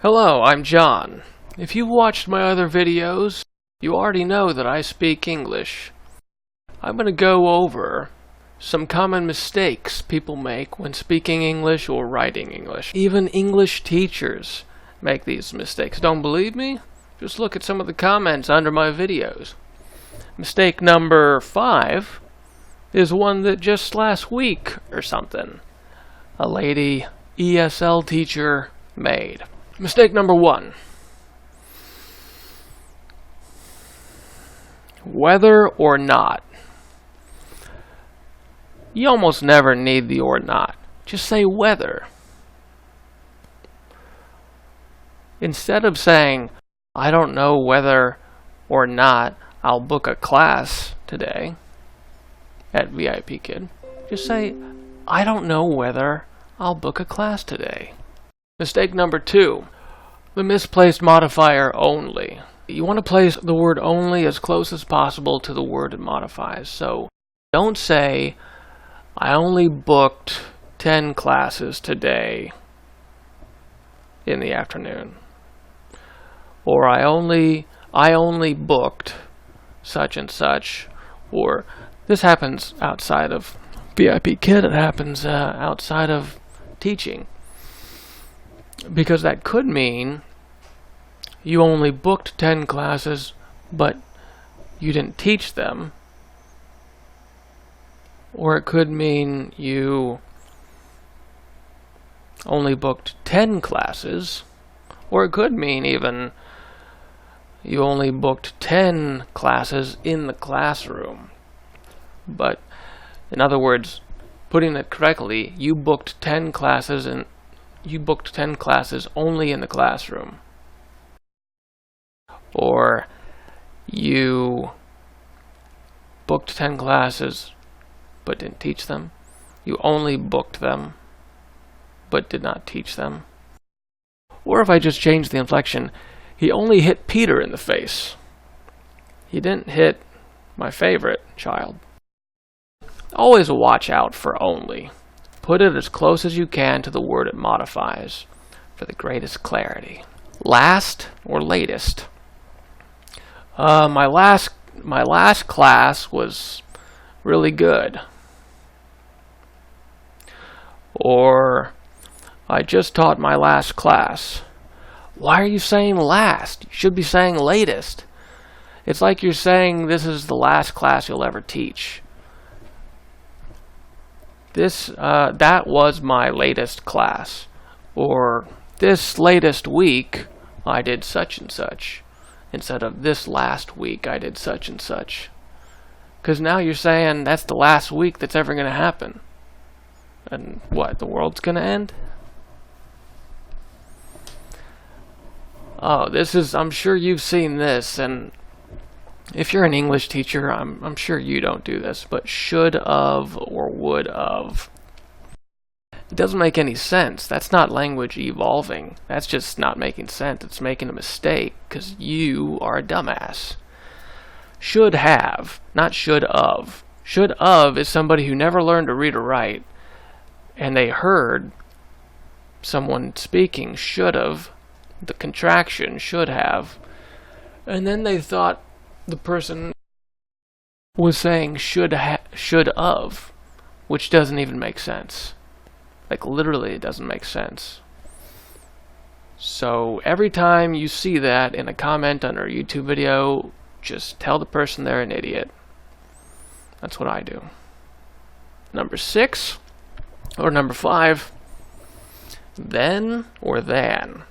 Hello, I'm John. If you've watched my other videos, you already know that I speak English. I'm going to go over some common mistakes people make when speaking English or writing English. Even English teachers make these mistakes. Don't believe me? Just look at some of the comments under my videos. Mistake number 5 is one that just last week or something a lady ESL teacher made. Mistake number 1. Whether or not. You almost never need the or not. Just say whether. Instead of saying, I don't know whether or not I'll book a class today at VIPKID, just say, I don't know whether I'll book a class today. Mistake number 2, the misplaced modifier only. You want to place the word only as close as possible to the word it modifies. So don't say, I only booked 10 classes today in the afternoon. Or I only booked such and such. Or this happens outside of VIPKID. It happens outside of teaching. Because that could mean you only booked 10 classes, but you didn't teach them. Or it could mean you only booked 10 classes. Or it could mean even you only booked 10 classes in the classroom. But in other words, putting it correctly, you booked 10 classes only in the classroom. Or you booked 10 classes but didn't teach them. You only booked them but did not teach them. Or if I just change the inflection, he only hit Peter in the face. He didn't hit my favorite child. Always watch out for only. Put it as close as you can to the word it modifies for the greatest clarity. Last or latest. My last class was really good. Or I just taught my last class. Why are you saying last? You should be saying latest. It's like you're saying this is the last class you'll ever teach. That was my latest class. Or this latest week I did such and such. Instead of this last week I did such and such. Because now you're saying that's the last week that's ever going to happen. And what, the world's going to end? Oh, I'm sure you've seen this, and if you're an English teacher, I'm sure you don't do this, but should of or would of. It doesn't make any sense. That's not language evolving. That's just not making sense. It's making a mistake because you are a dumbass. Should have, not should of. Should of is somebody who never learned to read or write, and they heard someone speaking should have, the contraction should have, and then they thought the person was saying should of, which doesn't even make sense. Like literally it doesn't make sense. So every time you see that in a comment under a YouTube video, just tell the person they're an idiot. That's what I do. Number 6 or number 5, then or than.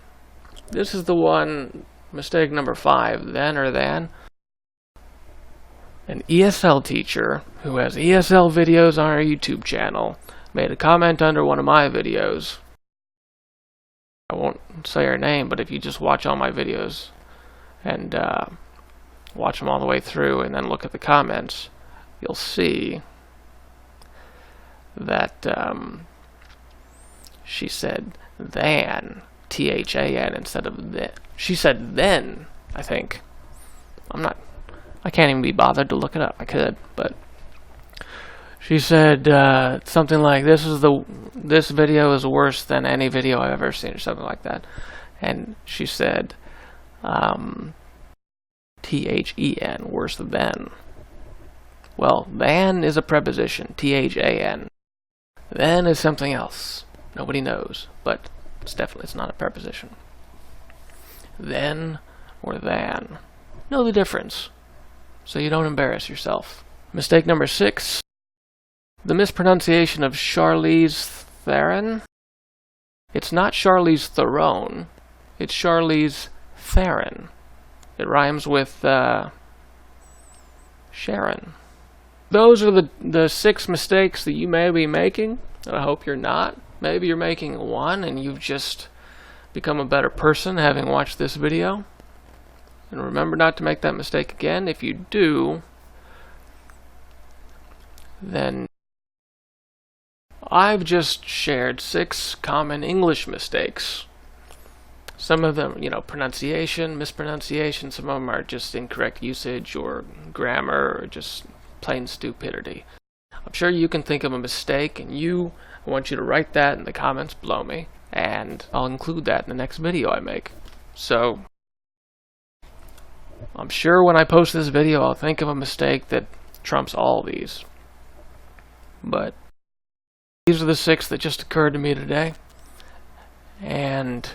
This is the one, mistake number 5, then or than. An ESL teacher who has ESL videos on our YouTube channel made a comment under one of my videos. I won't say her name, but if you just watch all my videos and watch them all the way through and then look at the comments, you'll see that she said than, T-H-A-N instead of then. She said then, I think. I can't even be bothered to look it up. I could, but she said something like, this video is worse than any video I've ever seen, or something like that. and she said T-H-E-N, worse than. Well, than is a preposition, T-H-A-N. Then is something else. Nobody knows, but it's not a preposition. Then or than. Know the difference, so you don't embarrass yourself. Mistake number 6. The mispronunciation of Charlize Theron. It's not Charlize Theron. It's Charlize Theron. It rhymes with Sharon. Those are the 6 mistakes that you may be making. I hope you're not. Maybe you're making one and you've just become a better person having watched this video. And remember not to make that mistake again. If you do, then I've just shared 6 common English mistakes. Some of them, pronunciation, mispronunciation. Some of them are just incorrect usage or grammar or just plain stupidity. I'm sure you can think of a mistake, and I want you to write that in the comments below me, and I'll include that in the next video I make. So I'm sure when I post this video I'll think of a mistake that trumps all these. But these are the 6 that just occurred to me today, and